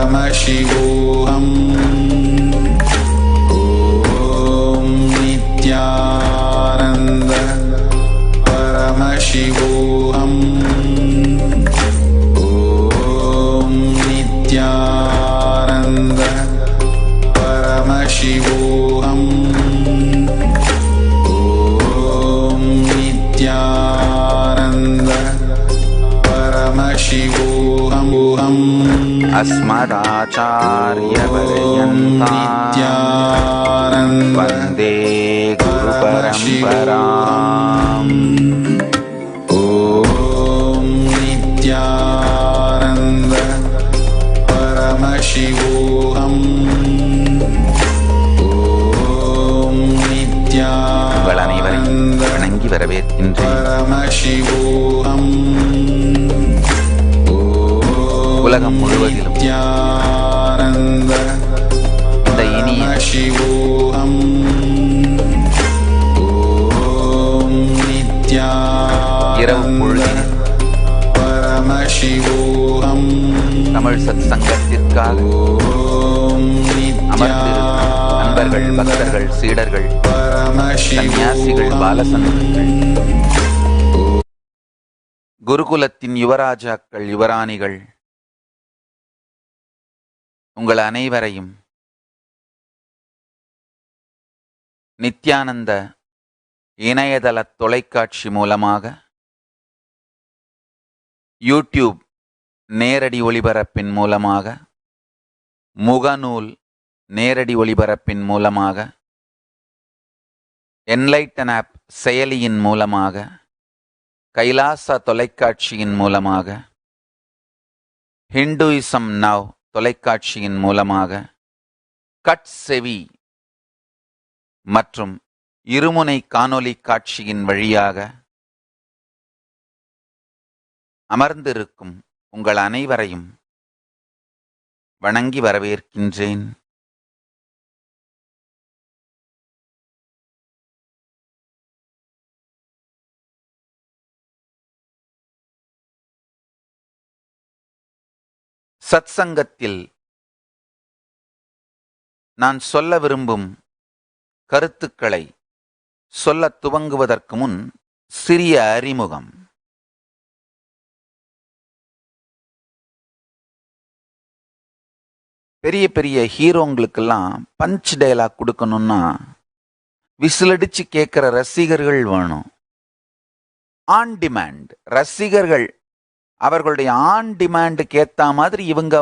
परमशिवोऽहम् ॐ नित्यानन्द परमशिवोऽहम् ॐ नित्यानन्द परमशिवोऽहम् ॐ नित्यानन्द परमशिवोऽहम् अस्मदाचार्यपर्यन्तां वन्दे गुरुपरम्पराम् ॐ नित्यानन्द परमशिवोऽहम् ॐ உங்கள் அனைவரையும் नित्यानन्द வணங்கி வரவேற்கின்றேன். परमशिवोऽहम् உலகம் முழுவதிலும் नित्यानन्द இந்த இனிய परमशिवोऽहम् ॐ இரவு नित्यानन्द பொழுதில் परमशिवोऽहम् தமிழ் சத் சங்கத்திற்காக அமர்ந்திருக்கும் அன்பர்கள், பக்தர்கள், சீடர்கள், சன்னியாசிகள், பாலசந்தர்கள், குருகுலத்தின் யுவராஜாக்கள், யுவராணிகள், உங்கள் அனைவரையும் நித்யானந்த இணையதள தொலைக்காட்சி மூலமாக யூடியூப் நேரடி ஒளிபரப்பின் மூலமாக, முகநூல் நேரடி ஒளிபரப்பின் மூலமாக, என்லைட்டன் ஆப் செயலியின் மூலமாக, கைலாச தொலைக்காட்சியின் மூலமாக, ஹிந்துயிசம் நவ் தொலைக்காட்சியின் மூலமாக, கட் செவி மற்றும் இருமுனை காணொளி காட்சியின் வழியாக அமர்ந்திருக்கும் உங்கள் அனைவரையும் வணங்கி வரவேற்கின்றேன். சத்சங்கத்தில் நான் சொல்ல விரும்பும் கருத்துக்களை சொல்ல துவங்குவதற்கு முன் சிறிய அறிமுகம். பெரிய பெரிய ஹீரோங்களுக்கெல்லாம் பஞ்ச் டயலாக் கொடுக்கணும்னா விசிலடிச்சு கேட்குற ரசிகர்கள் வேணும். ஆன் டிமாண்ட் ரசிகர்கள் அவர்களுடைய ஆன் டிமாண்டுக்கு ஏற்ற மாதிரி இவங்க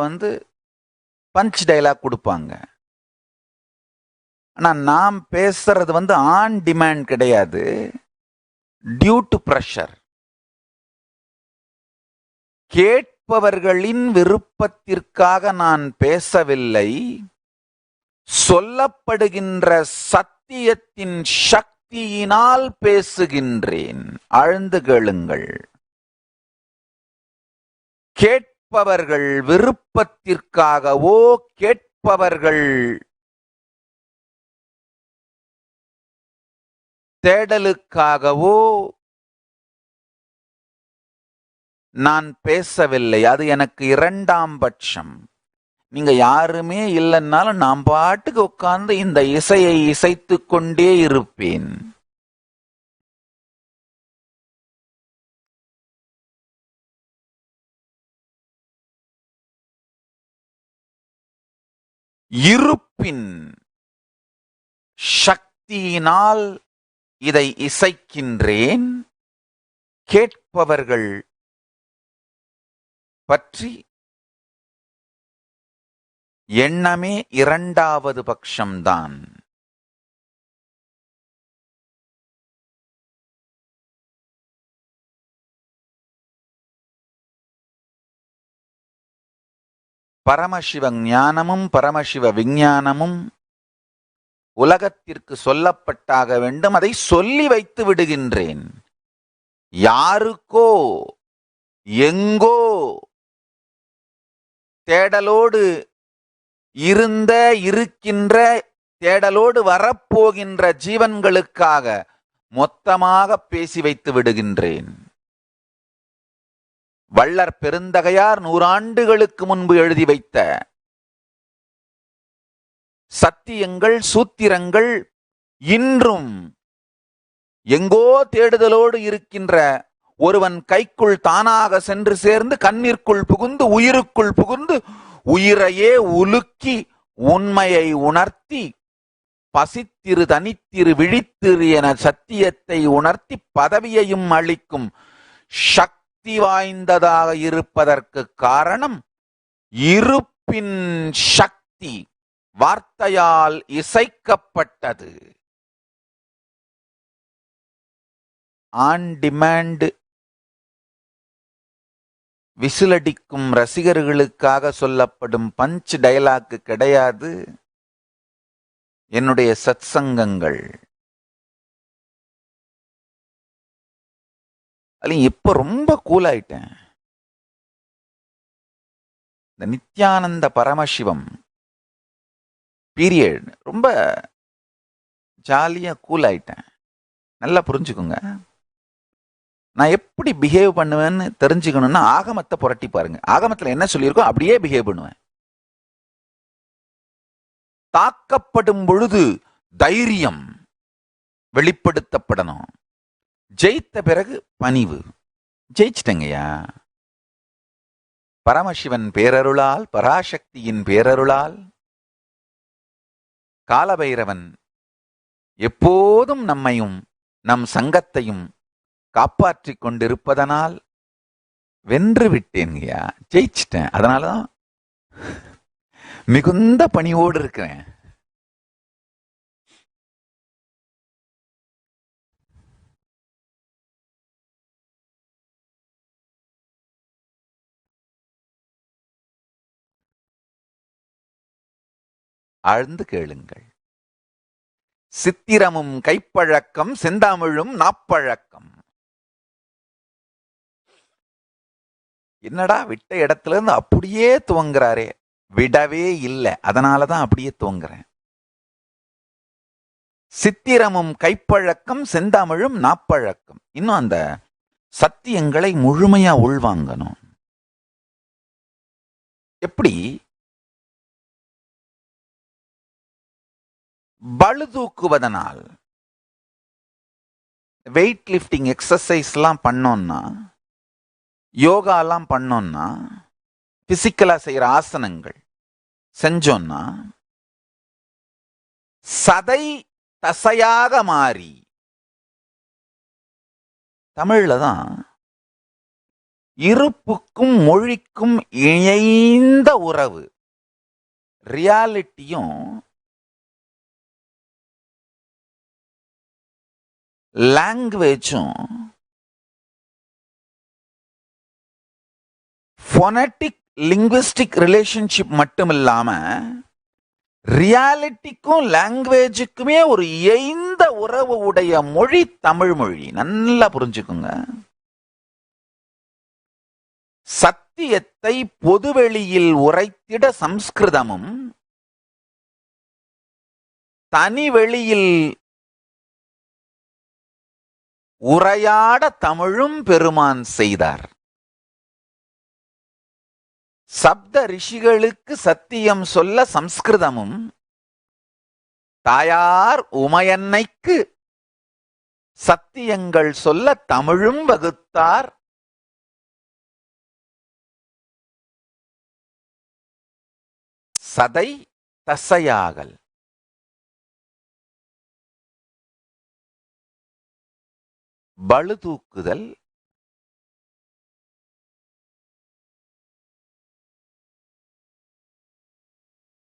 பஞ்ச் டயலாக் கொடுப்பாங்க. ஆனால் நாம் பேசுறது ஆன் டிமாண்ட் கிடையாது, டியூ டு ப்ரெஷர். கேட்பவர்களின் விருப்பத்திற்காக நான் பேசவில்லை, சொல்லப்படுகின்ற சத்தியத்தின் சக்தியினால் பேசுகின்றேன். ஆழ்ந்து கேளுங்கள். கேட்பவர்கள் விருப்பத்திற்காகவோ கேட்பவர்கள் தேடலுக்காகவோ நான் பேசவில்லை. அது எனக்கு இரண்டாம் பட்சம். நீங்க யாருமே இல்லைன்னாலும் நான் பாட்டுக்கு உட்கார்ந்து இந்த இசையை இசைத்து கொண்டே இருப்பேன். இருப்பின் சக்தியினால் இதை இசைக்கின்றேன். கேட்பவர்கள் பற்றி எண்ணமே இரண்டாவது பட்சம்தான். பரமசிவ ஞானமும் பரமசிவ விஞ்ஞானமும் உலகத்திற்கு சொல்லப்பட்டாக வேண்டும். அதை சொல்லி வைத்து விடுகின்றேன். யாருக்கோ எங்கோ தேடலோடு இருக்கின்ற தேடலோடு வரப்போகின்ற ஜீவன்களுக்காக மொத்தமாக பேசி வைத்து விடுகின்றேன். வள்ளற் பெருந்தகையார் 100 ஆண்டுகளுக்கு முன்பு எழுதி வைத்த சத்தியங்கள், சூத்திரங்கள் இன்றும் எங்கோ தேடுதலோடு இருக்கின்ற ஒருவன் கைக்குள் தானாக சென்று சேர்ந்து கண்ணிற்குள் புகுந்து உயிருக்குள் புகுந்து உயிரையே உலுக்கி உண்மையை உணர்த்தி பசித்திரு தனித்திரு விழித்திரு என சத்தியத்தை உணர்த்தி பதவியையும் அளிக்கும் சக்தி வாய்ந்ததாக இருப்பதற்கு காரணம் இருப்பின் சக்தி வார்த்தையால் இசைக்கப்பட்டது. ஆன் டிமாண்ட் விசிலடிக்கும் ரசிகர்களுக்காக சொல்லப்படும் பஞ்ச் டயலாக் கிடையாது என்னுடைய சத்சங்கங்கள். இப்ப ரொம்ப கூல் ஆயிட்டேன். இந்த நித்யானந்த பரமசிவம் பீரியட் ரொம்ப ஜாலியா கூல் ஆயிட்டேன். நல்லா புரிஞ்சுக்கோங்க. நான் எப்படி பிஹேவ் பண்ணுவேன்னு தெரிஞ்சுக்கணும்னா ஆகமத்தை புரட்டி பாருங்க. ஆகமத்துல என்ன சொல்லியிருக்கோ அப்படியே பிஹேவ் பண்ணுவேன். தாக்கப்படும் பொழுது தைரியம் வெளிப்படுத்தப்படணும். ஜெயித்த பிறகு பணிவு. ஜெயிச்சிட்டங்கய்யா. பரமசிவன் பேரருளால், பராசக்தியின் பேரருளால், காலபைரவன் எப்போதும் நம்மையும் நம் சங்கத்தையும் காப்பாற்றிக் கொண்டிருப்பதனால் வென்று விட்டேன்யா, ஜெயிச்சிட்டேன். அதனாலதான் மிகுந்த பணிவோடு இருக்கிறேன். ஆழ்ந்து கேளுங்கள். சித்திரமும் கைப்பழக்கம், செந்தாமிழும் நாப்பழக்கம். என்னடா விட்ட இடத்துல இருந்து அப்படியே துவங்குறாரே. விடவே இல்லை, அதனாலதான் அப்படியே துவங்குறேன். சித்திரமும் கைப்பழக்கம், செந்தாமிழும் நாப்பழக்கம். இன்னும் அந்த சத்தியங்களை முழுமையா உள்வாங்கணும். எப்படி? பளு தூக்குவதனால், வெயிட் லிஃப்டிங் எக்ஸசைஸ் எல்லாம் பண்ணோம்னா, யோகா எல்லாம் பண்ணோம்னா, பிசிக்கலா செய்யற ஆசனங்கள் செஞ்சோம்னா சதை தசையாக மாறி, தமிழ்ல தான் இருப்புக்கும் மொழிக்கும் இணைந்த உறவு, ரியாலிட்டியும் லாங்குவேஜும் ஃபோனட்டிக் லிங்குவிஸ்டிக் ரிலேஷன்ஷிப் மட்டும் இல்லாம ரியாலிட்டிக்கும் லாங்குவேஜுக்குமே ஒரு இயைந்த உறவு உடைய மொழி தமிழ் மொழி. நல்லா புரிஞ்சுக்குங்க. சத்தியத்தை பொதுவெளியில் உரைத்திட சம்ஸ்கிருதமும், தனி வெளியில் உரையாட தமிழும் பெருமான் செய்தார். சப்த ரிஷிகளுக்கு சத்தியம் சொல்ல சம்ஸ்கிருதமும், தாயார் உமையன்னைக்கு சத்தியங்கள் சொல்ல தமிழும் வகுத்தார். சதை தசையாகல். பளு தூக்குதல்,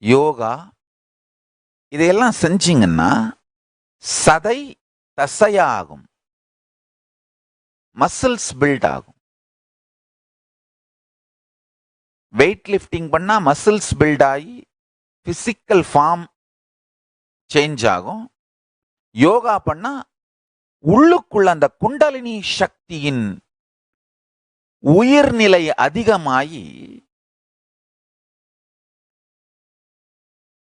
யோகா, இதையெல்லாம் செஞ்சீங்கன்னா சதை தசையாகும், மசில்ஸ் பில்ட் ஆகும். வெயிட் லிஃப்டிங் பண்ணா மசில்ஸ் பில்ட் ஆகி பிசிக்கல் ஃபார்ம் சேஞ்ச் ஆகும். யோகா பண்ணா உள்ளுக்குள்ள அந்த குண்டலினி சக்தியின் உயிர்நிலை அதிகமாகி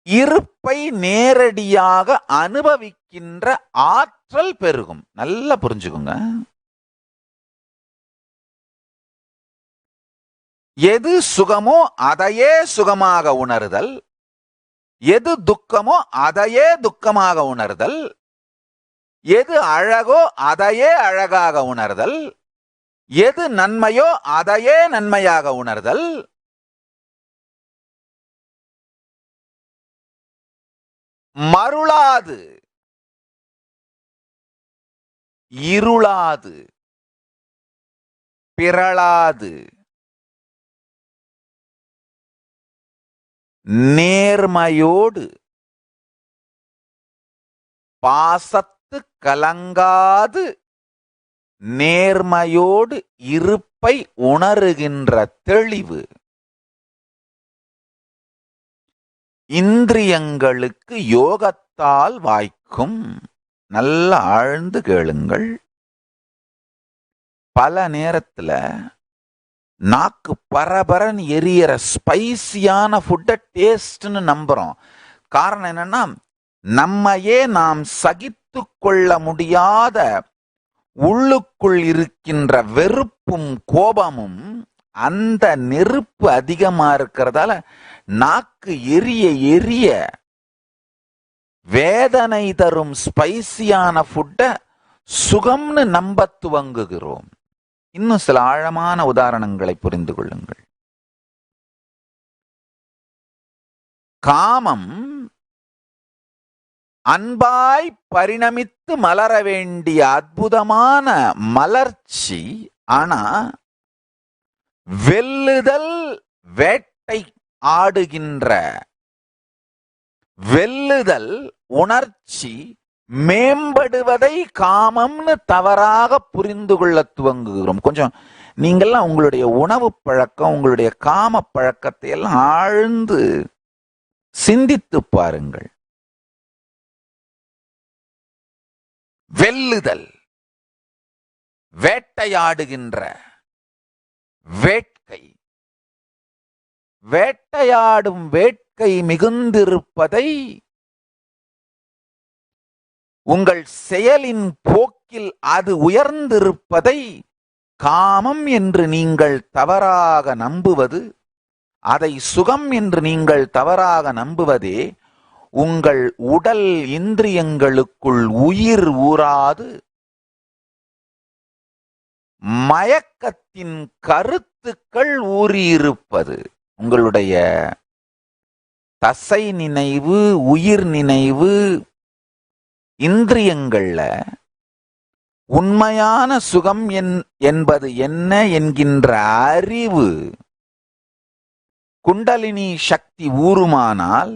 இருப்பை நேரடியாக அனுபவிக்கின்ற ஆற்றல் பெருகும். நல்லா புரிஞ்சுக்கோங்க. எது சுகமோ அதையே சுகமாக உணர்தல், எது துக்கமோ அதையே துக்கமாக உணர்தல், எது அழகோ அதையே அழகாக உணர்தல், எது நன்மையோ அதையே நன்மையாக உணர்தல், மருளாது, இருளாது, பிறளாது, நேர்மையோடு, பாசத்து கலங்காது, நேர்மையோடு இருப்பை உணருகின்ற தெளிவு இந்திரியங்களுக்கு யோகத்தால் வாய்க்கும். நல்ல ஆழ்ந்து கேளுங்கள். பல நேரத்துல நாக்கு பரபரன்னு எரியற ஸ்பைசியான ஃபுட்டை டேஸ்ட்னு நம்புறோம். காரணம் என்னன்னா, நம்மையே நாம் சகித்து கொள்ள முடியாத உள்ளுக்குள் இருக்கின்ற வெறுப்பும் கோபமும் அந்த நெருப்பு அதிகமா இருக்கிறதால நாக்கு எரிய எரிய வேதனை தரும் ஸ்பைசியான ஃபுட்டை சுகம்னு நம்ப துவங்குகிறோம். இன்னும் சில ஆழமான உதாரணங்களை புரிந்து கொள்ளுங்கள். காமம் அன்பாய் பரிணமித்து மலர வேண்டிய அற்புதமான மலர்ச்சி. ஆனா வெல்லுதல் வேட்டை ஆடுகின்ற வெல்லுதல் உணர்ச்சி மேம்படுவதை காமம்னு தவறாக புரிந்து கொள்ள துவங்குகிறோம். கொஞ்சம் நீங்கள்லாம் உங்களுடைய உணவு பழக்கம், உங்களுடைய காம பழக்கத்தை எல்லாம் ஆழ்ந்து சிந்தித்து பாருங்கள். வெல்லுதல், வேட்டையாடுகின்ற வேட்கை, வேட்டையாடும் வேட்கை மிகுந்திருப்பதை உங்கள் செயலின் போக்கில் அது உயர்ந்திருப்பதை காமம் என்று நீங்கள் தவறாக நம்புவது, அதை சுகம் என்று நீங்கள் தவறாக நம்புவதே உங்கள் உடல் இந்திரியங்களுக்குள் உயிர் ஊறாது மயக்கத்தின் கருத்துக்கள் ஊறியிருப்பது. உங்களுடைய தசை நினைவு, உயிர் நினைவு, இந்திரியங்கள்ல உண்மையான சுகம் என்பது என்ன என்கின்ற அறிவு குண்டலினி சக்தி ஊறுமானால்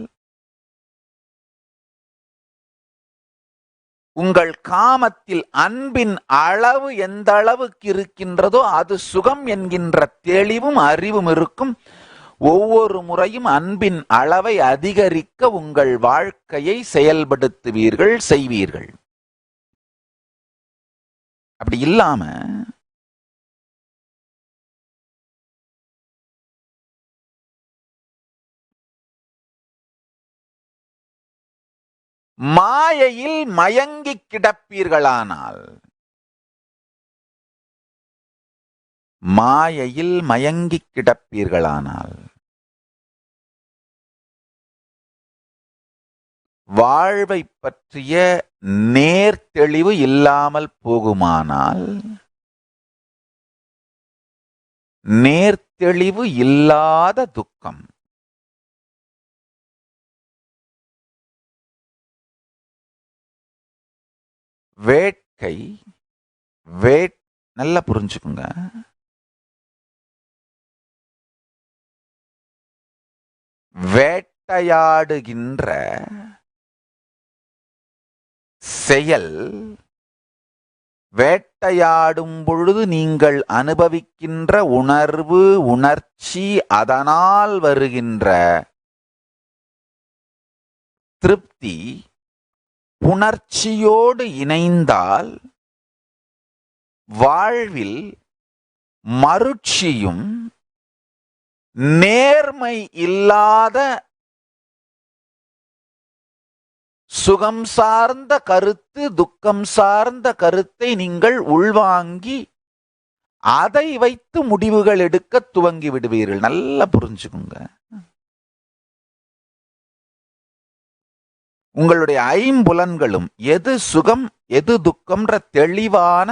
உங்கள் காமத்தில் அன்பின் அளவு எந்த அளவுக்கு இருக்கின்றதோ அது சுகம் என்கின்ற தெளிவும் அறிவும் இருக்கும். ஒவ்வொரு முறையும் அன்பின் அளவை அதிகரிக்க உங்கள் வாழ்க்கையை செயல்படுத்துவீர்கள், செய்வீர்கள். அப்படி இல்லாம மாயையில் மயங்கி கிடப்பீர்களானால், மாயையில் மயங்கி கிடப்பீர்களானால், வாழ்வை பற்றிய நேர்தெளிவு இல்லாமல் போகுமானால், நேர்தெளிவு இல்லாத துக்கம், வேட்கை, நல்லா புரிஞ்சுக்குங்க, வேட்டையாடுகின்ற செயல், வேட்டையாடும் பொழுது நீங்கள் அனுபவிக்கின்ற உணர்வு, உணர்ச்சி, அதனால் வருகின்ற திருப்தி புணர்ச்சியோடு இணைந்தால் வாழ்வில் மருட்சியும் நேர்மை இல்லாத சுகம் சார்ந்த கருத்து, துக்கம் சார்ந்த கருத்தை நீங்கள் உள்வாங்கி அதை வைத்து முடிவுகள் எடுக்க துவங்கி விடுவீர்கள். நல்லா புரிஞ்சுக்குங்க. உங்களுடைய ஐம்புலன்களும் எது சுகம் எது துக்கம்ன்ற தெளிவான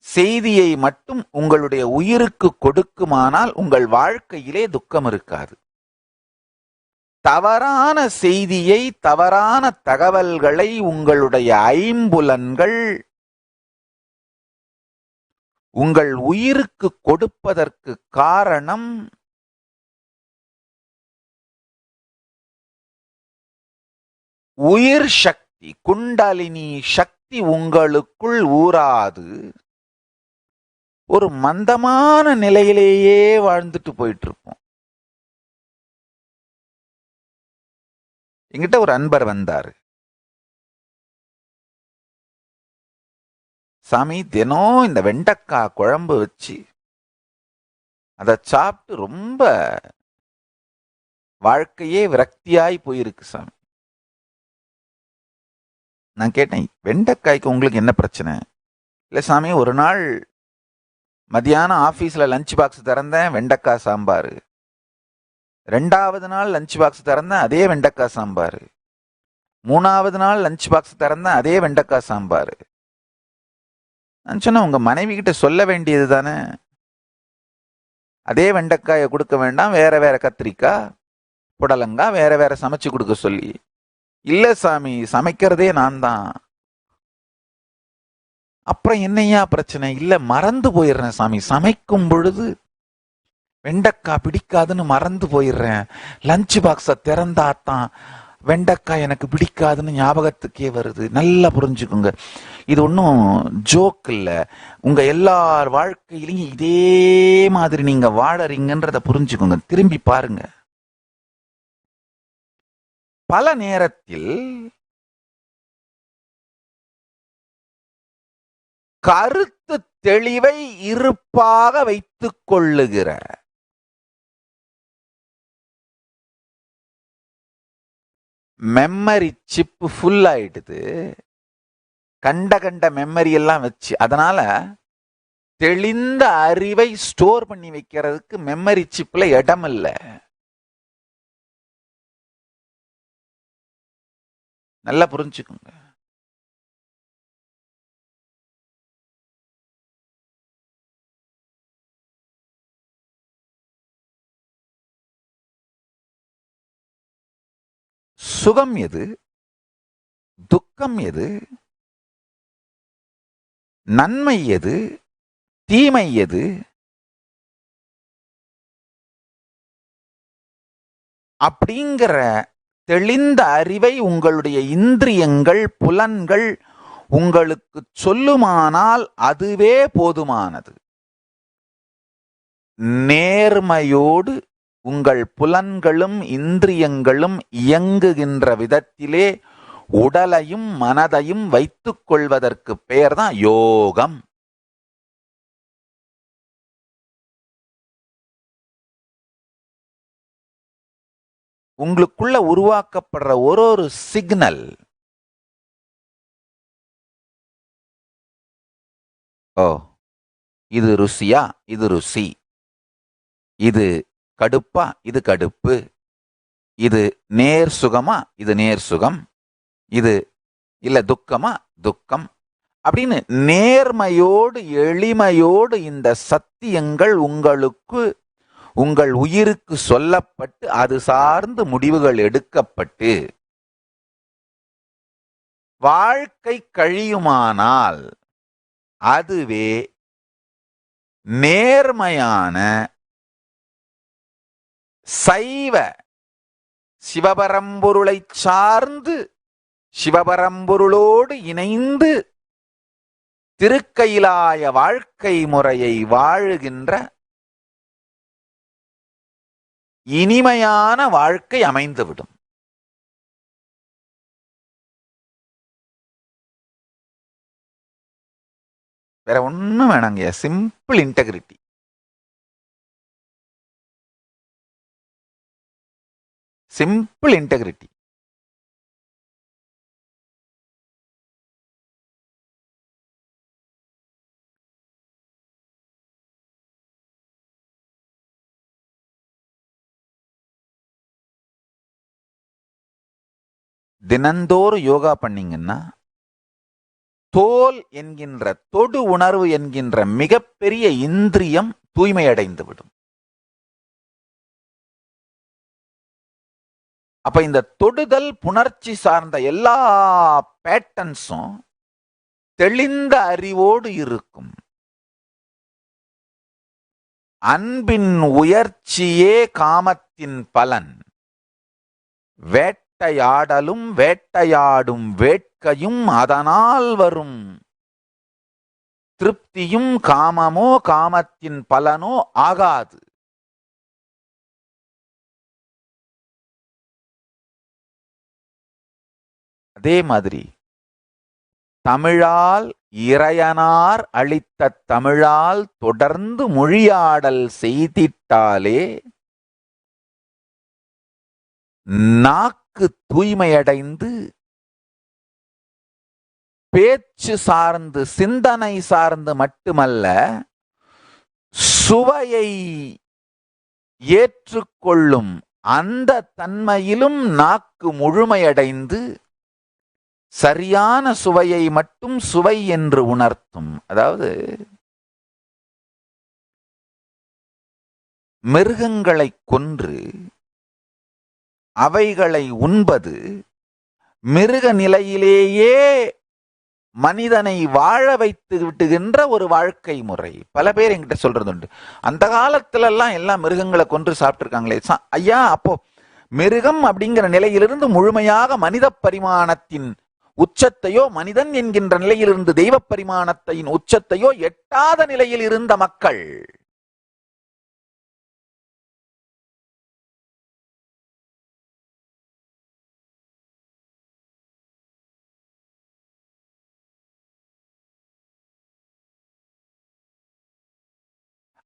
செய்தியை மட்டும் உங்களுடைய உயிருக்கு கொடுக்குமானால் உங்கள் வாழ்க்கையிலே துக்கம் இருக்காது. தவறான செய்தியை, தவறான தகவல்களை உங்களுடைய ஐம்புலன்கள் உங்கள் உயிருக்கு கொடுப்பதற்கு காரணம் உயிர் சக்தி, குண்டலினி சக்தி உங்களுக்குள் ஊராது ஒரு மந்தமான நிலையிலேயே வாழ்ந்துட்டு போயிட்டு இருப்போம். என்கிட்ட ஒரு அன்பர் வந்தாரு. சாமி, தினம் இந்த வெண்டைக்காய் குழம்பு வச்சு அதை சாப்பிட்டு ரொம்ப வாழ்க்கையே விரக்தியாய் போயிருக்கு சாமி. நான் கேட்டேன், வெண்டைக்காய்க்கு உங்களுக்கு என்ன பிரச்சனை? இல்லை சாமி, ஒரு நாள் மதியானம் ஆஃபீஸில் லஞ்ச் பாக்ஸ் திறந்தேன், வெண்டைக்காய் சாம்பார். 2வது நாள் லஞ்ச் பாக்ஸ் திறந்தேன், அதே வெண்டைக்காய் சாம்பார். 3வது நாள் லஞ்ச் பாக்ஸ் திறந்தேன், அதே வெண்டைக்காய் சாம்பார். நான் சொன்னேன், உங்கள் மனைவி கிட்ட சொல்ல வேண்டியது தானே, அதே வெண்டைக்காயை கொடுக்க வேண்டாம், வேற வேற கத்திரிக்காய் புடலங்காய் வேற வேற சமைச்சு கொடுக்க சொல்லி. இல்லை சாமி, சமைக்கிறதே நான் தான். அப்புறம் என்னையா பிரச்சனை? இல்லை, மறந்து போயிடுறேன் சாமி, சமைக்கும் பொழுது வெண்டைக்காய் பிடிக்காதுன்னு மறந்து போயிடுறேன். லஞ்ச் பாக்ஸை திறந்தாத்தான் வெண்டைக்காய் எனக்கு பிடிக்காதுன்னு ஞாபகத்துக்கே வருது. நல்லா புரிஞ்சுக்குங்க, இது ஒன்றும் ஜோக் இல்லை. உங்க எல்லார் வாழ்க்கையிலையும் இதே மாதிரி நீங்க வாழறீங்கன்றத புரிஞ்சுக்குங்க. திரும்பி பாருங்க. பல நேரத்தில் கருத்து தெளிவை இருப்பாக வைத்துக் கொள்ளுகிற மெமரி சிப் ஃபுல் ஆயிடுது. கண்ட மெமரி எல்லாம் வச்சு, அதனால தெளிந்த அறிவை ஸ்டோர் பண்ணி வைக்கிறதுக்கு மெமரி சிப்ல இடம் இல்லை. நல்லா புரிஞ்சுக்குங்க. சுகம் எது, துக்கம் எது, நன்மை எது, தீமை எது, அப்படிங்கிற தெளிந்த அறிவை உங்களுடைய இந்திரியங்கள், புலன்கள் உங்களுக்கு சொல்லுமானால் அதுவே போதுமானது. நேர்மையோடு உங்கள் புலன்களும் இந்திரியங்களும் இயங்குகின்ற விதத்திலே உடலையும் மனதையும் வைத்துக் கொள்வதற்கு பெயர்தான் யோகம். உங்களுக்குள்ள உருவாக்கப்படுற ஒரு சிக்னல், ஓ இது ருசியா, இது ருசி, இது கடுப்பா, இது கடுப்பு, இது நேர் சுகமா, இது நேர் சுகம், இது இல்ல துக்கமா, துக்கம், அப்படின்னு நேர்மையோடு எளிமையோடு இந்த சத்தியங்கள் உங்களுக்கு, உங்கள் உயிருக்கு சொல்லப்பட்டு அது சார்ந்து முடிவுகள் எடுக்கப்பட்டு வாழ்க்கை கழியுமானால் அதுவே நேர்மையான சைவ சிவபரம்பொருளை சார்ந்து சிவபரம்பொருளோடு இணைந்து திருக்கயிலாய வாழ்க்கை முறையை வாழுகின்ற இனிமையான வாழ்க்கை அமைந்துவிடும். வேற ஒண்ணும் வேணாங்க, சிம்பிள் இன்டெகிரிட்டி. Simple integrity. தினந்தோறும் யோகா பண்ணீங்கன்னா தோல் என்கின்ற தொடு உணர்வு என்கின்ற மிகப்பெரிய இந்திரியம் தூய்மையடைந்து விடும். அப்ப இந்த தொடுதல் புணர்ச்சி சார்ந்த எல்லா பேட்டர்ன்ஸும் தெளிந்த அறிவோடு இருக்கும். அன்பின் உயர்ச்சியே காமத்தின் பலன். வேட்டையாடலும் வேட்டையாடும் வேட்கையும் அதனால் வரும் திருப்தியும் காமமோ காமத்தின் பலனோ ஆகாது. அதே மாதிரி தமிழால் இறையனார் அளித்த தமிழால் தொடர்ந்து மொழியாடல் செய்திட்டாலே நாக்கு தூய்மையடைந்து பேச்சு சார்ந்து சிந்தனை சார்ந்து மட்டுமல்ல, சுவையை ஏற்றுக்கொள்ளும் அந்த தன்மையிலும் நாக்கு முழுமையடைந்து சரியான சுவையை மட்டும் சுவை என்று உணர்த்தும். அதாவது மிருகங்களை கொன்று அவைகளை உண்பது மிருக நிலையிலேயே மனிதனை வாழ வைத்து விட்டுகின்ற ஒரு வாழ்க்கை முறை. பல பேர் என்கிட்ட சொல்றது உண்டு, அந்த காலத்துல எல்லாம் எல்லாம் மிருகங்களை கொன்று சாப்பிட்டுருக்காங்களே. ஐயா, அப்போ மிருகம் அப்படிங்கிற நிலையிலிருந்து முழுமையாக மனித பரிமாணத்தின் உச்சத்தையோ மனிதன் என்கின்ற நிலையிலிருந்து தெய்வ பரிமாணத்தின் உச்சத்தையோ எட்டாத நிலையில் இருந்த மக்கள்.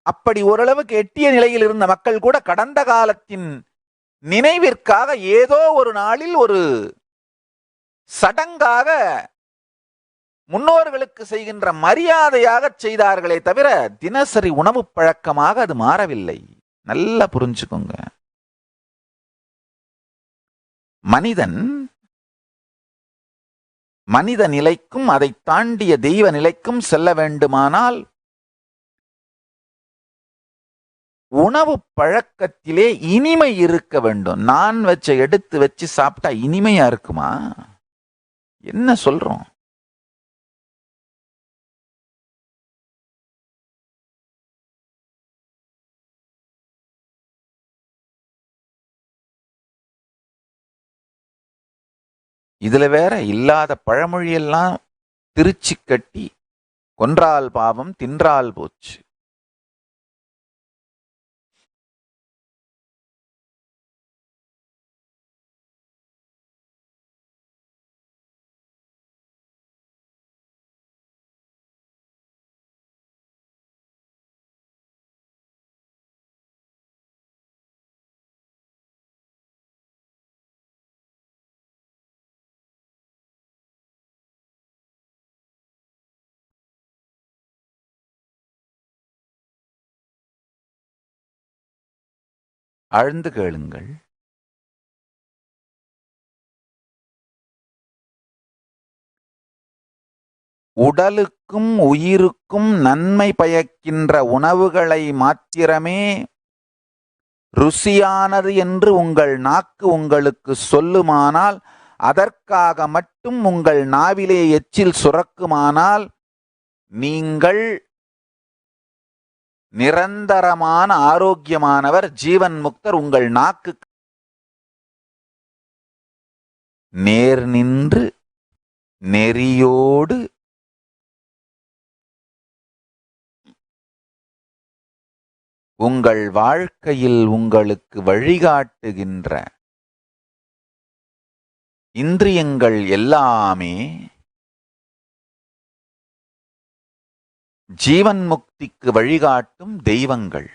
அப்படி ஓரளவுக்கு எட்டிய நிலையில் இருந்த மக்கள் கூட கடந்த காலத்தின் நினைவிற்காக ஏதோ ஒரு நாளில் ஒரு சடங்காக முன்னோர்களுக்கு செய்கின்ற மரியாதையாக செய்தார்களே தவிர தினசரி உணவு பழக்கமாக அது மாறவில்லை. நல்லா புரிஞ்சுக்கோங்க. மனிதன் மனித நிலைக்கும் அதை தாண்டிய தெய்வ நிலைக்கும் செல்ல வேண்டுமானால் உணவு பழக்கத்திலே இனிமை இருக்க வேண்டும். நான் எடுத்து வச்சு சாப்பிட்டா இனிமையா இருக்குமா? என்ன சொல்றோம்? இதுல வேற இல்லாத பழமொழியெல்லாம் திருச்சி கட்டி கொன்றால் பாவம் தின்றால் போச்சு. ஆழ்ந்து கேளுங்கள். உடலுக்கும் உயிருக்கும் நன்மை பயக்கின்ற உணவுகளை மாத்திரமே ருசியானது என்று உங்கள் நாக்கு உங்களுக்கு சொல்லுமானால், அதற்காக மட்டும் உங்கள் நாவிலே எச்சில் சுரக்குமானால், நீங்கள் நிரந்தரமான ஆரோக்கியமானவர், ஜீவன் முக்தர். உங்கள் நாக்கு நேர் நின்று நெறியோடு உங்கள் வாழ்க்கையில் உங்களுக்கு வழிகாட்டுகின்ற இந்திரியங்கள் எல்லாமே ஜீவன் முக்திக்கு வழிகாட்டும் தெய்வங்கள்.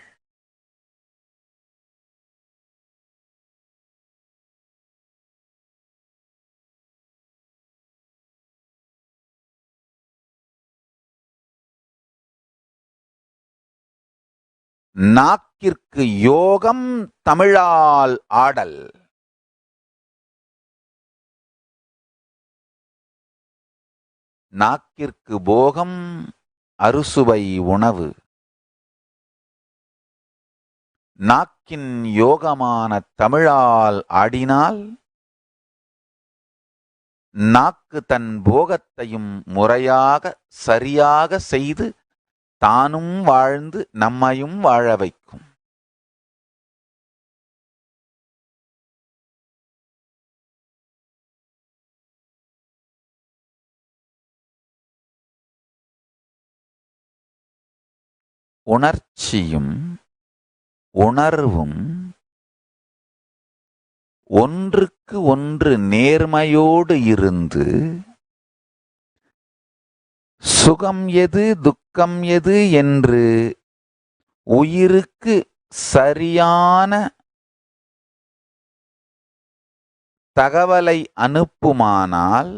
நாக்கிற்கு யோகம் தமிழால் ஆடல். நாக்கிற்கு போகம் அறுசுவை உணவு. நாக்கின் யோகமான தமிழால் ஆடினால் நாக்கு தன் போகத்தையும் முறையாக சரியாக செய்து தானும் வாழ்ந்து நம்மையும் வாழ வைக்கும். உணர்ச்சியும் உணர்வும் ஒன்றுக்கு ஒன்று நேர்மையோடு இருந்து சுகம் எது துக்கம் எது என்று உயிருக்கு சரியான தகவலை அனுப்புமானால்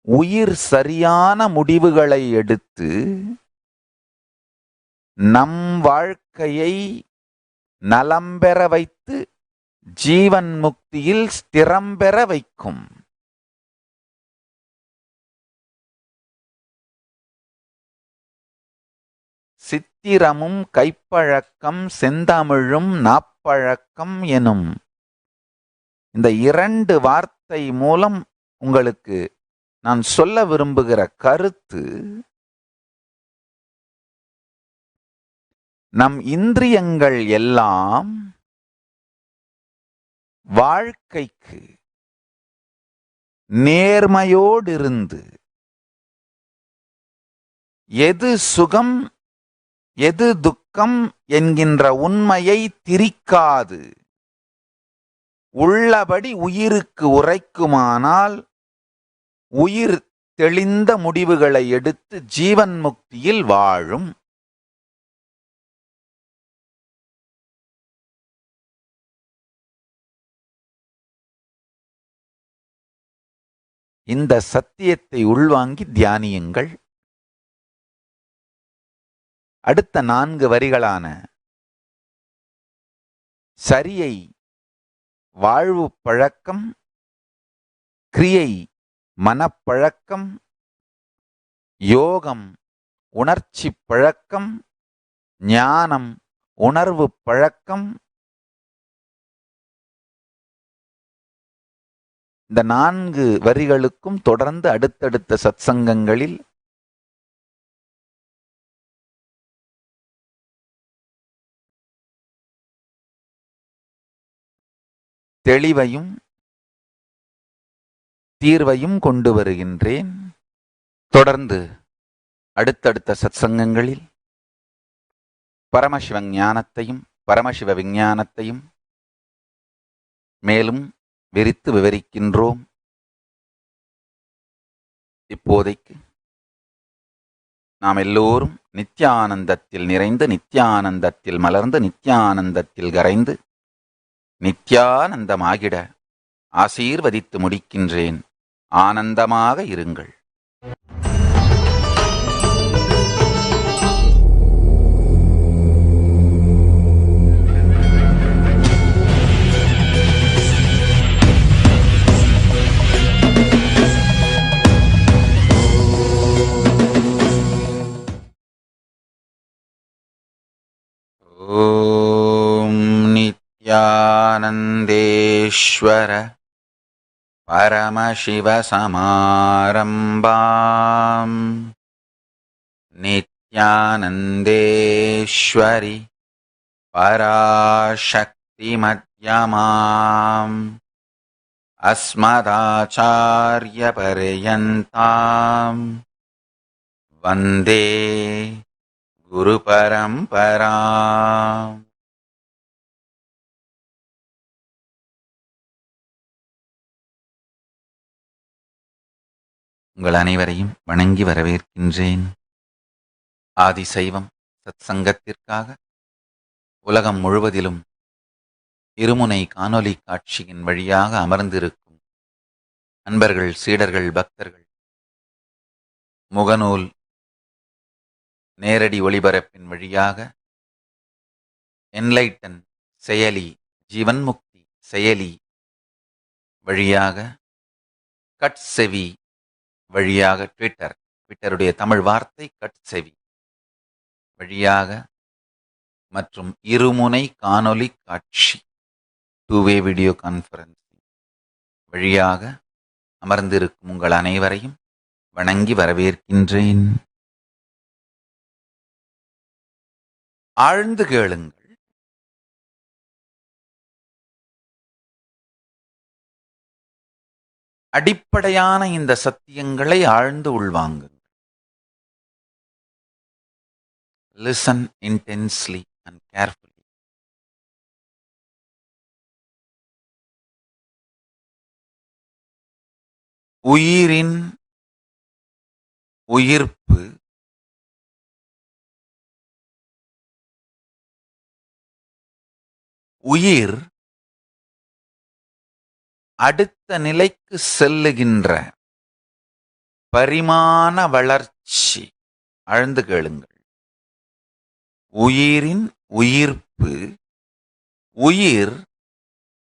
உயிர் சரியான முடிவுகளை எடுத்து நம் வாழ்க்கையை நலம் பெற வைத்து ஜீவன் முக்தியில் ஸ்திரம் பெற வைக்கும். சித்திரமும் கைப்பழக்கம் செந்தமிழும் நாப்பழக்கம் எனும் இந்த 2 வார்த்தை மூலம் உங்களுக்கு நான் சொல்ல விரும்புகிற கருத்து, நம் இந்திரியங்கள் எல்லாம் வாழ்க்கைக்கு நேர்மையோடிருந்து எது சுகம் எது துக்கம் என்கின்ற உண்மையை திரிக்காது உள்ளபடி உயிருக்கு உரைக்குமானால் உயிர் தெளிந்த முடிவுகளை எடுத்து ஜீவன் முக்தியில் வாழும். இந்த சத்தியத்தை உள்வாங்கி தியானியுங்கள். அடுத்த 4 வரிகளான சரியை வாழ்வு பழக்கம், கிரியை மனப்பழக்கம், யோகம் உணர்ச்சி பழக்கம், ஞானம் உணர்வு பழக்கம், இந்த 4 வரிகளுக்கும் தொடர்ந்து அடுத்தடுத்த சத்சங்கங்களில் தெளிவையும் தீர்வையும் கொண்டு வருகின்றேன். தொடர்ந்து அடுத்தடுத்த சத்சங்கங்களில் பரமசிவ ஞானத்தையும் பரமசிவ விஞ்ஞானத்தையும் மேலும் விரித்து விவரிக்கின்றோம். இப்போதைக்கு நாம் எல்லோரும் நித்யானந்தத்தில் நிறைந்து நித்யானந்தத்தில் மலர்ந்து நித்யானந்தத்தில் கரைந்து நித்யானந்தமாகிட ஆசீர்வதித்து முடிக்கின்றேன். ஆனந்தமாக இருங்கள். ஓம் நித்யானந்தேஸ்வர பரமசிவசமாரம்பாம் நித்யானந்தேஸ்வரி பராசக்திமத்யமாம் அஸ்மதாச்சார்யபர்யந்தாம் வந்தே குருபரம்பராம். உங்கள் அனைவரையும் வணங்கி வரவேற்கின்றேன். ஆதிசைவம் சத்சங்கத்திற்காக உலகம் முழுவதிலும் இருமுனை காணொலி காட்சியின் வழியாக அமர்ந்திருக்கும் அன்பர்கள், சீடர்கள், பக்தர்கள், முகநூல் நேரடி ஒளிபரப்பின் வழியாக என்லைட்டன் செயலி, ஜீவன்முக்தி செயலி வழியாக கட்செவி வழியாக ட்விட்டருடைய தமிழ் வார்த்தை கட்செவி வழியாக மற்றும் இருமுனை காணொளி காட்சி 2-வே வீடியோ கான்ஃபரன்சிங் வழியாக அமர்ந்திருக்கும் உங்கள் அனைவரையும் வணங்கி வரவேற்கின்றேன். ஆழ்ந்து கேளுங்கள். அடிப்படையான இந்த சத்தியங்களை ஆழ்ந்து உள்வாங்குங்கள். Listen intensely and carefully. உயிரின் உயிர்ப்பு உயிர் அடுத்த நிலைக்கு செல்லுகின்ற பரிமாண வளர்ச்சி. ஆழ்ந்து கேளுங்கள். உயிரின் உயிர்ப்பு உயிர்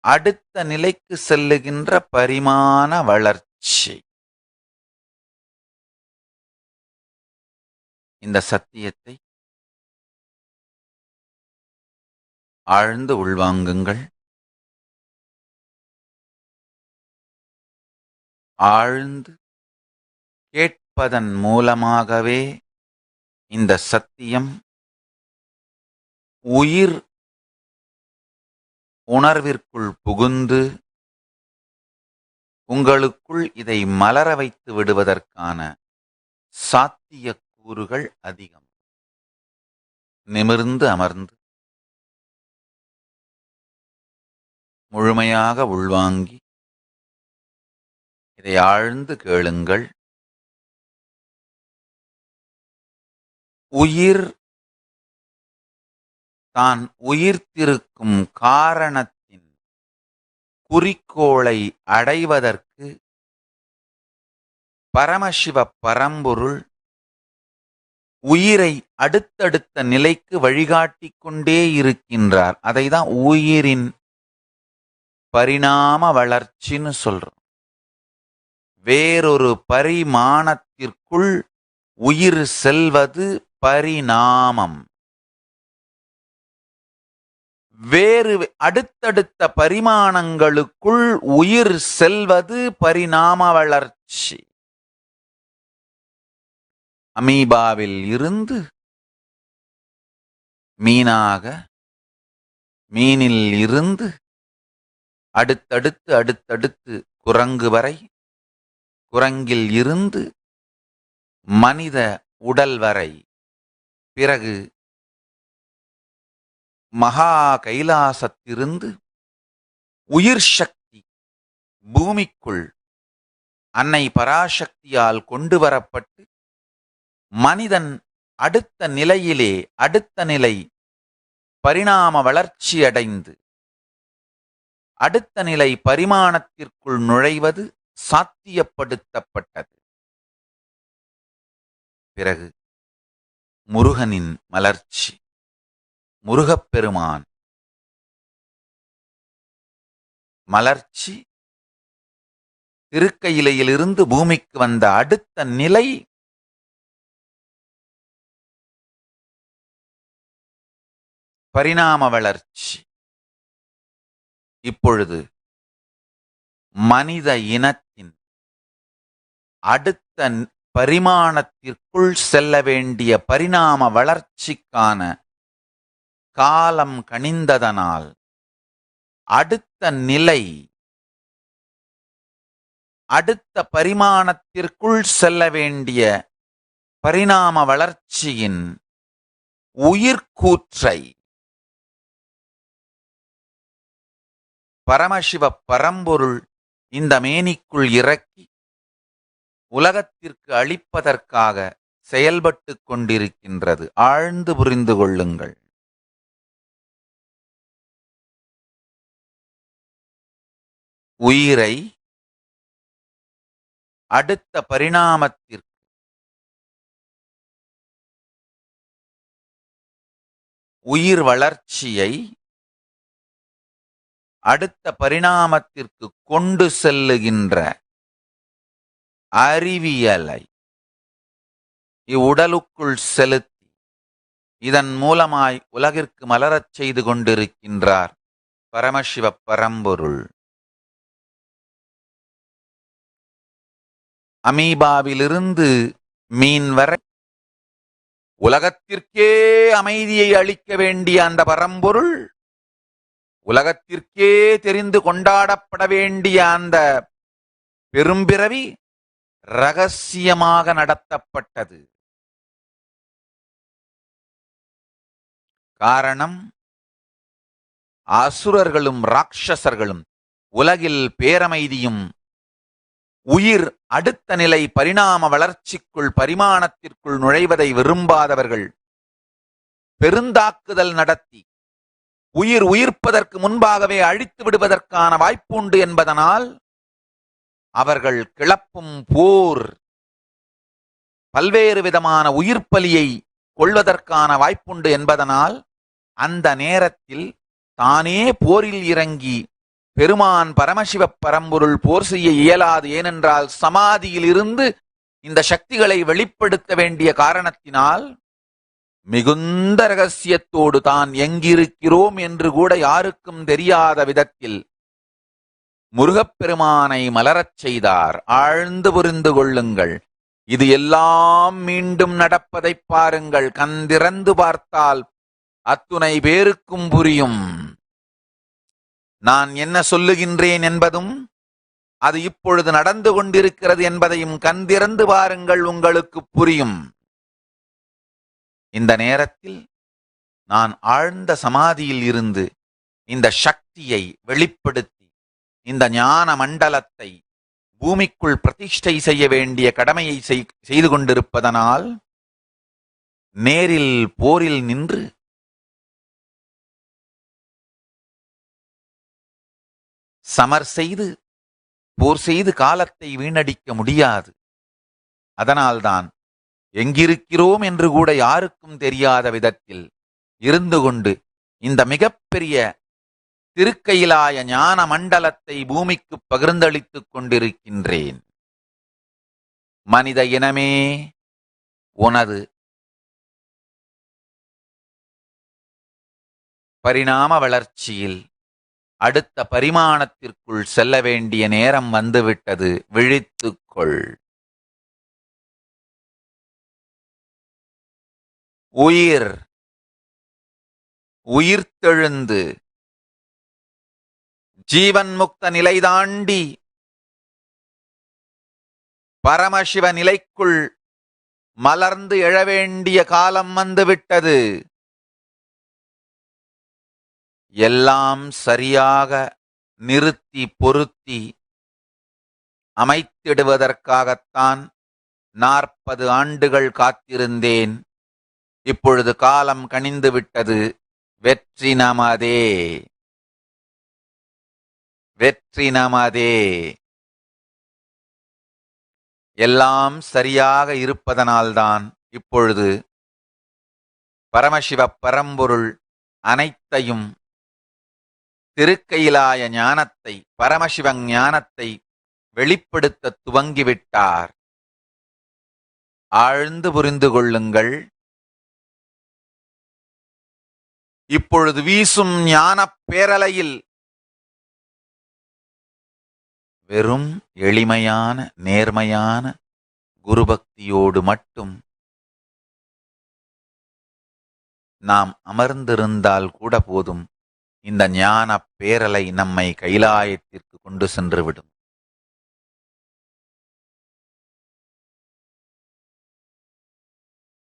அடுத்த நிலைக்கு செல்லுகின்ற பரிமாண வளர்ச்சி. இந்த சத்தியத்தை ஆழ்ந்து உள்வாங்குங்கள். ஆழ்ந்து கேட்பதன் மூலமாகவே இந்த சத்தியம் உயிர் உணர்விற்குள் புகுந்து உங்களுக்குள் இதை மலர வைத்து விடுவதற்கான சாத்தியக்கூறுகள் அதிகம். நிமிர்ந்து அமர்ந்து முழுமையாக உள்வாங்கி இதை ஆழ்ந்து கேளுங்கள். உயிர் தான் உயிர்த்திருக்கும் காரணத்தின் குறிக்கோளை அடைவதற்கு பரமசிவ பரம்பொருள் உயிரை அடுத்தடுத்த நிலைக்கு வழிகாட்டிக் கொண்டே இருக்கின்றார். அதைதான் உயிரின் பரிணாம வளர்ச்சின்னு சொல்றோம். வேறொரு பரிமாணத்திற்குள் உயிர் செல்வது பரிணாமம். வேறு அடுத்தடுத்த பரிமாணங்களுக்குள் உயிர் செல்வது பரிணாம வளர்ச்சி. அமீபாவில் இருந்து மீனாக, மீனில் இருந்து அடுத்தடுத்து குரங்கு வரை, குரங்கில் இருந்து மனித உடல் வரை, பிறகு மகா கைலாசத்திலிருந்து உயிர் சக்தி பூமிக்குள் அன்னை பராசக்தியால் கொண்டு வரப்பட்டு மனிதன் அடுத்த நிலையிலே அடுத்த நிலை பரிணாம வளர்ச்சியடைந்து அடுத்த நிலை பரிமாணத்திற்குள் நுழைவது சாத்தியப்படுத்தப்பட்டது. பிறகு முருகனின் மலர்ச்சி, முருகப்பெருமான் மலர்ச்சி, திருக்கையிலையிலிருந்து பூமிக்கு வந்த அடுத்த நிலை பரிணாம வளர்ச்சி. இப்பொழுது மனித இனத்தின் அடுத்த பரிமாணத்திற்குள் செல்ல வேண்டிய பரிணாம வளர்ச்சிக்கான காலம் கனிந்ததனால் அடுத்த நிலை அடுத்த பரிமாணத்திற்குள் செல்ல வேண்டிய பரிணாம வளர்ச்சியின் உயிர்கூற்றை பரமசிவ பரம்பொருள் இந்த மேனிக்குள் இறக்கி உலகத்திற்கு அளிப்பதற்காக செயல்பட்டு கொண்டிருக்கின்றது. ஆழ்ந்து புரிந்து கொள்ளுங்கள். உயிரை அடுத்த பரிணாமத்திற்கு உயிர் வளர்ச்சியை அடுத்த பரிணாமத்திற்கு கொண்டு செல்லுகின்ற அறிவியலை இவ்வுடலுக்குள் செலுத்தி இதன் மூலமாய் உலகிற்கு மலரச் செய்து கொண்டிருக்கின்றார் பரமசிவ பரம்பொருள். அமீபாவிலிருந்து மீன் வரை உலகத்திற்கே அமைதியை அளிக்க வேண்டிய அந்த பரம்பொருள், உலகத்திற்கே தெரிந்து கொண்டாடப்பட வேண்டிய அந்த பெரும்பிறவி ரகசியமாக நடத்தப்பட்டது. காரணம், அசுரர்களும் ராட்சசர்களும் உலகில் பேரமைதியும் உயிர் அடுத்த நிலை பரிணாம வளர்ச்சிக்குள் பரிமாணத்திற்குள் நுழைவதை விரும்பாதவர்கள் பெருந்தாக்குதல் நடத்தி உயிர் உயிர்ப்பதற்கு முன்பாகவே அழித்து விடுவதற்கான வாய்ப்புண்டு என்பதனால் அவர்கள் கிளப்பும் போர் பல்வேறு விதமான உயிர்ப்பலியை கொள்வதற்கான வாய்ப்புண்டு என்பதனால் அந்த நேரத்தில் தானே போரில் இறங்கி பெருமான் பரமசிவ பரம்பொருள் போர் செய்ய இயலாது, ஏனென்றால் சமாதியில் இருந்து இந்த சக்திகளை வெளிப்படுத்த வேண்டிய காரணத்தினால் மிகுந்த ரகசியத்தோடு தான் எங்கிருக்கிறோம் என்று கூட யாருக்கும் தெரியாத விதத்தில் முருகப்பெருமானை மலரச் செய்தார். ஆழ்ந்து புரிந்து கொள்ளுங்கள். இது எல்லாம் மீண்டும் நடப்பதைப் பாருங்கள். கண்திறந்து பார்த்தால் அத்துணை பேருக்கும் புரியும். நான் என்ன சொல்லுகின்றேன் என்பதும் அது இப்பொழுது நடந்து கொண்டிருக்கிறது என்பதையும் கண்திறந்து பாருங்கள், உங்களுக்கு புரியும். இந்த நேரத்தில் நான் ஆழ்ந்த சமாதியில் இருந்து இந்த சக்தியை வெளிப்படுத்தி இந்த ஞான மண்டலத்தை பூமிக்குள் பிரதிஷ்டை செய்ய வேண்டிய கடமையை செய்து கொண்டிருப்பதனால் நேரில் போரில் நின்று சமர் செய்து போர் செய்து காலத்தை வீணடிக்க முடியாது. அதனால்தான் எங்கிருக்கிறோம் என்று கூட யாருக்கும் தெரியாத விதத்தில் இருந்து கொண்டு இந்த மிகப்பெரிய திருக்கையிலாய ஞான மண்டலத்தை பூமிக்கு பகிர்ந்தளித்துக் கொண்டிருக்கின்றேன். மனித இனமே, உனது பரிணாம வளர்ச்சியில் அடுத்த பரிமாணத்திற்குள் செல்ல வேண்டிய நேரம் வந்துவிட்டது. விழித்துக்கொள். உயிர்த்தெழுந்து ஜீவன் முக்த நிலை தாண்டி பரமசிவ நிலைக்குள் மலர்ந்து எழ வேண்டிய காலம் வந்துவிட்டது. எல்லாம் சரியாக நிறுத்தி பொருத்தி அமைத்திடுவதற்காகத்தான் 40 ஆண்டுகள் காத்திருந்தேன். இப்பொழுது காலம் கனிந்து விட்டது. வெற்றி நமதே, வெற்றி நமதே. எல்லாம் சரியாக இருப்பதனால்தான் இப்பொழுது பரமசிவ பரம்பொருள் அனைத்தையும் திருக்கையிலாய ஞானத்தை, பரமசிவ ஞானத்தை வெளிப்படுத்த துவங்கிவிட்டார். ஆழ்ந்து புரிந்து கொள்ளுங்கள். இப்பொழுது வீசும் ஞான பேரலையில் வெறும் எளிமையான நேர்மையான குருபக்தியோடு மட்டும் நாம் அமர்ந்திருந்தால் கூட போதும். இந்த ஞான பேரலை நம்மை கைலாயத்திற்கு கொண்டு சென்றுவிடும்.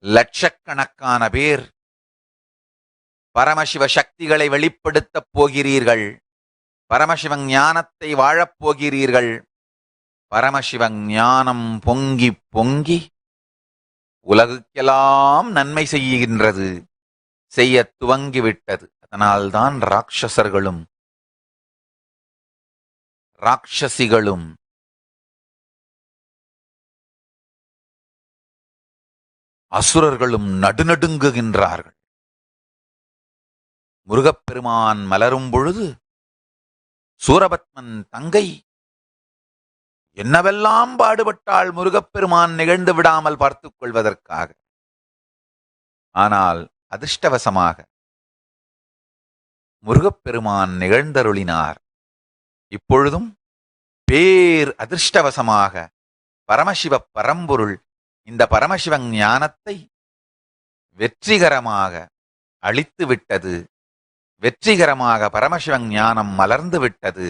லட்சக்கணக்கான பேர் பரமசிவ சக்திகளை வெளிப்படுத்தப் போகிறீர்கள். பரமசிவ ஞானத்தை வாழப்போகிறீர்கள். பரமசிவ ஞானம் பொங்கி பொங்கி உலகுக்கெல்லாம் நன்மை செய்கின்றது, செய்ய துவங்கிவிட்டது. அதனால்தான் ராட்சசர்களும் ராட்சசிகளும் அசுரர்களும் நடுநடுங்குகின்றார்கள். முருகப்பெருமான் மலரும் பொழுது சூரபத்மன் தங்கை என்னவெல்லாம் பாடுபட்டாள் முருகப்பெருமான் நிகழ்ந்து விடாமல் பார்த்துக் கொள்வதற்காக. ஆனால் அதிர்ஷ்டவசமாக முருகப்பெருமான் நிகழ்ந்தருளினார். இப்பொழுதும் பேர் அதிர்ஷ்டவசமாக பரமசிவ பரம்பொருள் இந்த பரமசிவ ஞானத்தை வெற்றிகரமாக அளித்து விட்டது. வெற்றிகரமாக பரமசிவ ஞானம் மலர்ந்து விட்டது.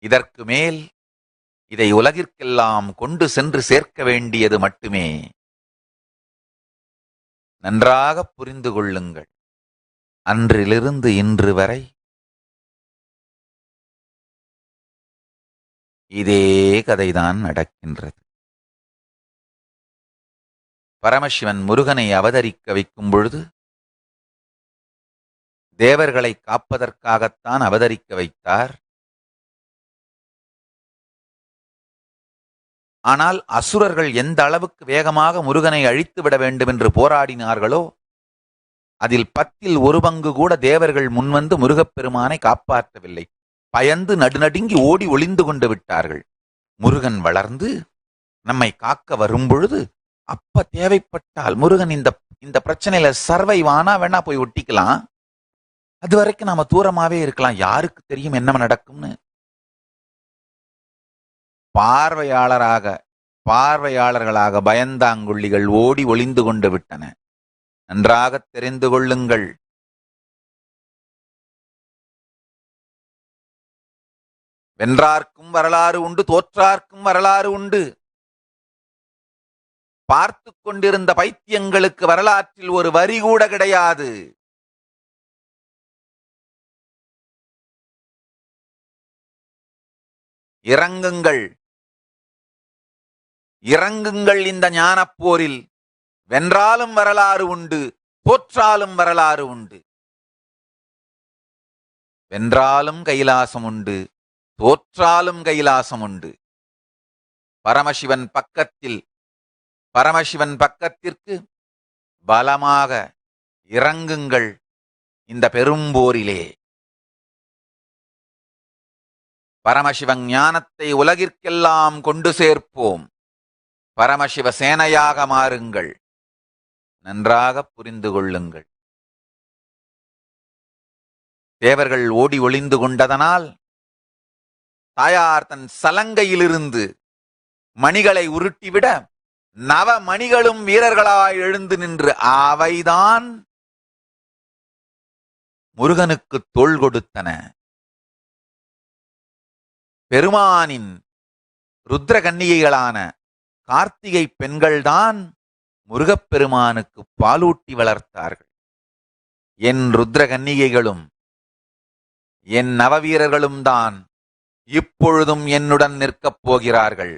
இதற்கு மேல் இதை உலகிற்கெல்லாம் கொண்டு சென்று சேர்க்க வேண்டியது மட்டுமே. நன்றாக புரிந்து கொள்ளுங்கள். அன்றிலிருந்து இன்று வரை இதே கதைதான் நடக்கின்றது. பரமசிவன் முருகனை அவதரிக்க வைக்கும் பொழுது தேவர்களை காப்பதற்காகத்தான் அவதரிக்க வைத்தார். ஆனால் அசுரர்கள் எந்த அளவுக்கு வேகமாக முருகனை அழித்து விட வேண்டும் என்று போராடினார்களோ அதில் 10ல் 1 பங்கு கூட தேவர்கள் முன்வந்து முருகப்பெருமானை காப்பாற்றவில்லை. பயந்து நடுநடுங்கி ஓடி ஒளிந்து கொண்டு விட்டார்கள். முருகன் வளர்ந்து நம்மை காக்க வரும்பொழுது அப்ப தேவைப்பட்டால் முருகன் இந்த பிரச்சனையில சர்வைவானா வேணா போய் ஒட்டிக்கலாம். அது வரைக்கும் நாம தூரமாவே இருக்கலாம். யாருக்கு தெரியும் என்ன நடக்கும்னு. பார்வையாளர்களாக பயந்தாங்குள்ளிகள் ஓடி ஒளிந்து கொண்டு விட்டன. நன்றாக தெரிந்து கொள்ளுங்கள். வென்றார்க்கும் வரலாறு உண்டு, தோற்றார்க்கும் வரலாறு உண்டு. பார்த்து கொண்டிருந்த பைத்தியங்களுக்கு வரலாற்றில் ஒரு வரி கூட கிடையாது. இறங்குங்கள், இறங்குங்கள் இந்த ஞானப் போரில். வென்றாலும் வரலாறு உண்டு, தோற்றாலும் வரலாறு உண்டு. வென்றாலும் கைலாசம் உண்டு, தோற்றாலும் கைலாசம் உண்டு. பரமசிவன் பக்கத்திற்கு பலமாக இறங்குங்கள் இந்த பெரும்போரிலே. பரமசிவன் ஞானத்தை உலகிற்கெல்லாம் கொண்டு சேர்ப்போம். பரமசிவ சேனையாக மாறுங்கள். நன்றாக புரிந்து கொள்ளுங்கள். தேவர்கள் ஓடி ஒளிந்து கொண்டதனால் தாயார் தன் சலங்கையிலிருந்து மணிகளை உருட்டிவிட நவ மணிகளும் வீரர்களாய் எழுந்து நின்று அவைதான் முருகனுக்கு தோள் கொடுத்தன. பெருமானின் ருத்ர கன்னிகைகளான கார்த்திகை பெண்கள்தான் முருகப்பெருமானுக்கு பாலூட்டி வளர்த்தார்கள். என் ருத்ர கன்னிகைகளும் என் நவவீரர்களும் தான் இப்பொழுதும் என்னுடன் நிற்கப் போகிறார்கள்.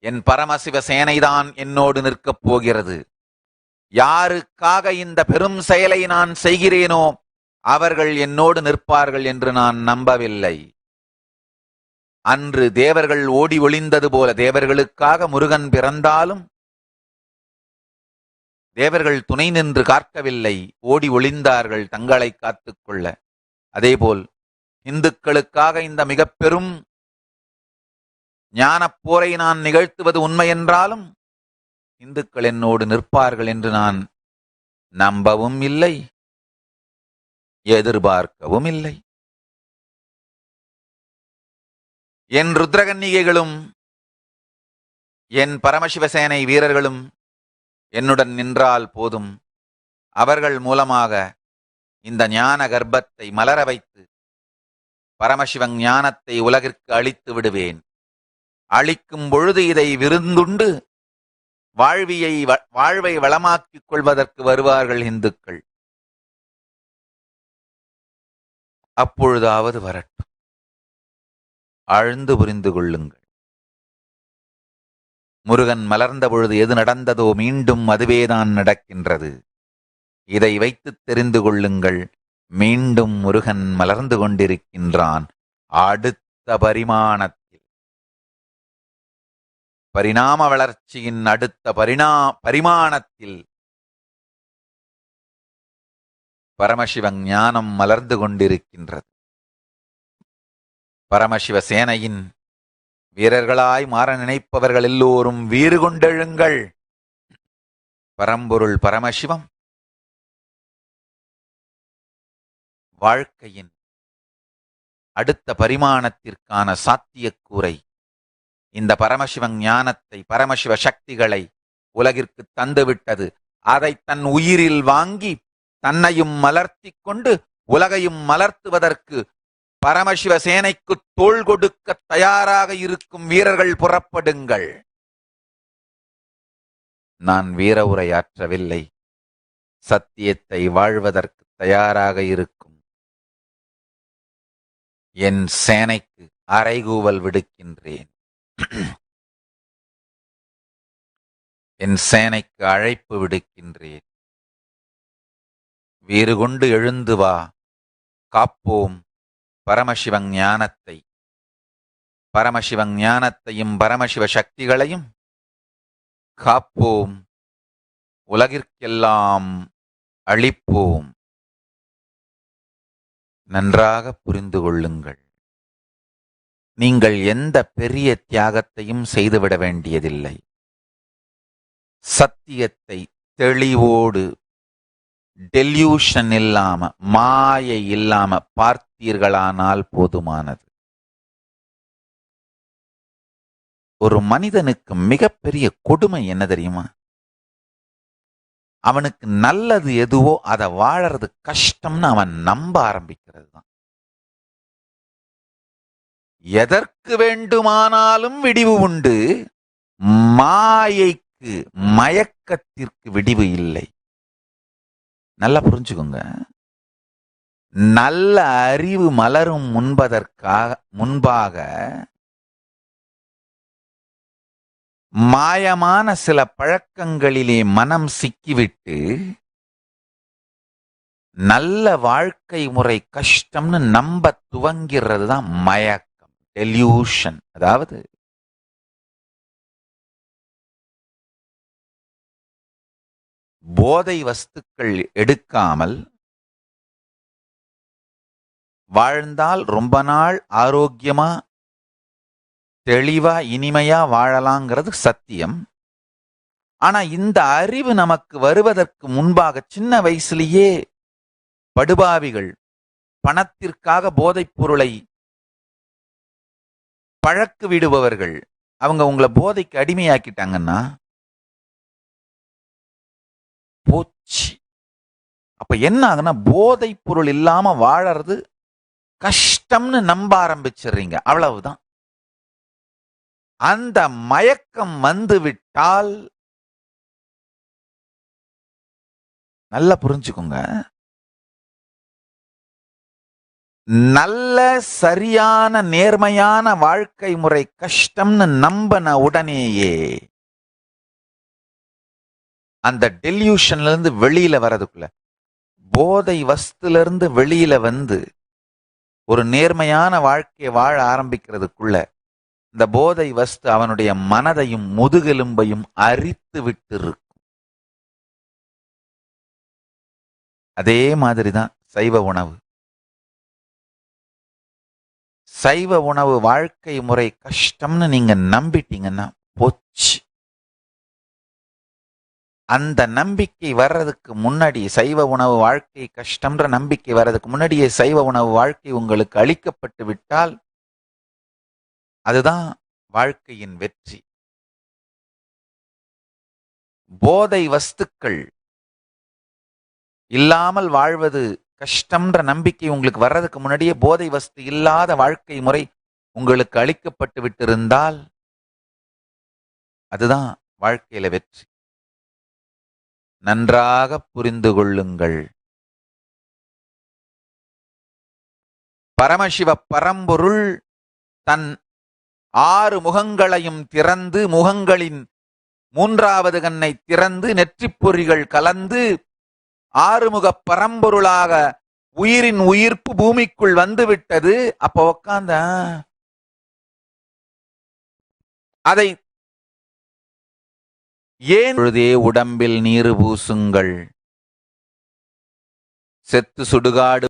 என் பரமசிவ சேனைதான் என்னோடு நிற்கப் போகிறது. யாருக்காக இந்த பெரும் செயலை நான் செய்கிறேனோ அவர்கள் என்னோடு நிற்பார்கள் என்று நான் நம்பவில்லை. அன்று தேவர்கள் ஓடி ஒளிந்தது போல தேவர்களுக்காக முருகன் பிறந்தாலும் தேவர்கள் துணை நின்று காக்கவில்லை, ஓடி ஒளிந்தார்கள் தங்களை காத்துக்கொள்ள. அதேபோல் இந்துக்களுக்காக இந்த மிக பெரும் ஞானப் போரை நான் நிகழ்த்துவது உண்மை என்றாலும் இந்துக்கள் என்னோடு நிற்பார்கள் என்று நான் நம்பவும் இல்லை, எதிர்பார்க்கவும் இல்லை. என் ருத்ரகன்னிகைகளும் என் பரமசிவசேனை வீரர்களும் என்னுடன் நின்றால் போதும். அவர்கள் மூலமாக இந்த ஞான கர்ப்பத்தை மலர வைத்து பரமசிவன் ஞானத்தை உலகிற்கு அளித்து விடுவேன். அளிக்கும் பொழுது இதை விருந்துண்டு வாழ்வை வளமாக்கிக் கொள்வதற்கு வருவார்கள் இந்துக்கள். அப்பொழுதாவது வரட்டும். ஆழ்ந்து புரிந்து கொள்ளுங்கள். முருகன் மலர்ந்த பொழுது எது நடந்ததோ மீண்டும் அதுவேதான் நடக்கின்றது. இதை வைத்து தெரிந்து கொள்ளுங்கள். மீண்டும் முருகன் மலர்ந்து கொண்டிருக்கின்றான். அடுத்த பரிமாணத்தில், பரிணாம வளர்ச்சியின் அடுத்த பரிமாணத்தில் பரமசிவன் ஞானம் மலர்ந்து கொண்டிருக்கின்றது. பரமசிவ சேனையின் வீரர்களாய் மாற நினைப்பவர்கள் எல்லோரும் வீறு கொண்டெழுங்கள். பரம்பொருள் பரமசிவம் வாழ்க்கையின் அடுத்த பரிமாணத்திற்கான சாத்தியக்கூறை, இந்த பரமசிவன் ஞானத்தை, பரமசிவ சக்திகளை உலகிற்கு தந்துவிட்டது. அதை தன் உயிரில் வாங்கி தன்னையும் மலர்த்திக் கொண்டு உலகையும் மலர்த்துவதற்கு பரமசிவ சேனைக்கு தோள் கொடுக்க தயாராக இருக்கும் வீரர்கள் புறப்படுங்கள். நான் வீர உரையாற்றவில்லை, சத்தியத்தை வாழ்வதற்கு தயாராக இருக்கும் என் சேனைக்கு அறைகூவல் விடுக்கின்றேன். என் சேனைக்கு அழைப்பு விடுக்கின்றேன். வீறு கொண்டு எழுந்து வா, காப்போம் பரமசிவன் ஞானத்தை. பரமசிவன் ஞானத்தையும் பரமசிவ சக்திகளையும் காப்போம், உலகிற்கெல்லாம் அளிப்போம். நன்றாக புரிந்து கொள்ளுங்கள். நீங்கள் எந்த பெரிய தியாகத்தையும் செய்துவிட வேண்டியதில்லை. சத்தியத்தை தெளிவோடு, டெல்யூஷன் இல்லாம, மாயை இல்லாம பார்த்தீர்களானால் போதுமானது. ஒரு மனிதனுக்கு மிகப்பெரிய கொடுமை என்ன தெரியுமா? அவனுக்கு நல்லது எதுவோ அதை வாழறது கஷ்டம்னு அவன் நம்ப ஆரம்பிக்கிறது தான். எதற்கு வேண்டுமானாலும் விடிவு உண்டு, மாயைக்கு, மயக்கத்திற்கு விடிவு இல்லை. நல்லா புரிஞ்சுக்கோங்க. நல்ல அறிவு மலரும் முன்பாக மாயமான சில பழக்கங்களிலே மனம் சிக்கிவிட்டு நல்ல வாழ்க்கை முறை கஷ்டம்னு நம்ப துவங்கிறது தான் மயக்கம், டெல்யூஷன். அதாவது போதை வஸ்துக்கள் எடுக்காமல் வாழ்ந்தால் ரொம்ப நாள் ஆரோக்கியமா, தெளிவா, இனிமையா வாழலாங்கிறது சத்தியம். ஆனா இந்த அறிவு நமக்கு வருவதற்கு முன்பாக சின்ன வயசுலேயே படுபாவிகள் பணத்திற்காக போதைப் பொருளை பழக்கு விடுபவர்கள், அவங்க உங்களை போதைக்கு அடிமையாக்கிட்டாங்கன்னா போச்சு. அப்ப என்ன ஆகுனா, போதைப் பொருள் இல்லாம வாழறது கஷ்டம்னு நம்ப ஆரம்பிச்சிடுறீங்க. அவ்வளவுதான். அந்த மயக்கம் வந்து விட்டால், நல்லா புரிஞ்சுக்கோங்க, நல்ல சரியான நேர்மையான வாழ்க்கை முறை கஷ்டம்னு நம்பின உடனேயே அந்த டெல்யூஷன்ல இருந்து வெளியில வர்றதுக்குள்ள, போதை வஸ்துல இருந்து வெளியில வந்து ஒரு நேர்மையான வாழ்க்கையை வாழ ஆரம்பிக்கிறதுக்குள்ள, இந்த போதை வஸ்து அவனுடைய மனதையும் முதுகெலும்பையும் அரித்து விட்டு இருக்கும். அதே மாதிரிதான் சைவ உணவு. சைவ உணவு வாழ்க்கை முறை கஷ்டம்னு நீங்க நம்பிட்டீங்கன்னா போச்சு. அந்த நம்பிக்கை வர்றதுக்கு முன்னாடி, சைவ உணவு வாழ்க்கை கஷ்டம்ன்ற நம்பிக்கை வர்றதுக்கு முன்னாடியே சைவ உணவு வாழ்க்கை உங்களுக்கு அளிக்கப்பட்டு விட்டால் அதுதான் வாழ்க்கையின் வெற்றி. போதை வஸ்துக்கள் இல்லாமல் வாழ்வது கஷ்டம்ன்ற நம்பிக்கை உங்களுக்கு வர்றதுக்கு முன்னாடியே போதை வஸ்து இல்லாத வாழ்க்கை முறை உங்களுக்கு அளிக்கப்பட்டு விட்டிருந்தால் அதுதான் வாழ்க்கையில வெற்றி. நன்றாக புரிந்து கொள்ளுங்கள். பரமசிவ பரம்பொருள் தன் 6 முகங்களையும் திறந்து, முகங்களின் 3வது கண்ணை திறந்து, நெற்றிப்பொறிகள் கலந்து 6 முக பரம்பொருளாக உயிரின் உயிர்ப்பு பூமிக்குள் வந்துவிட்டது. அப்ப உட்கார்ந்த அதை ஏன் பொழுதே உடம்பில் நீரு பூசுங்கள், செத்து சுடுகாடு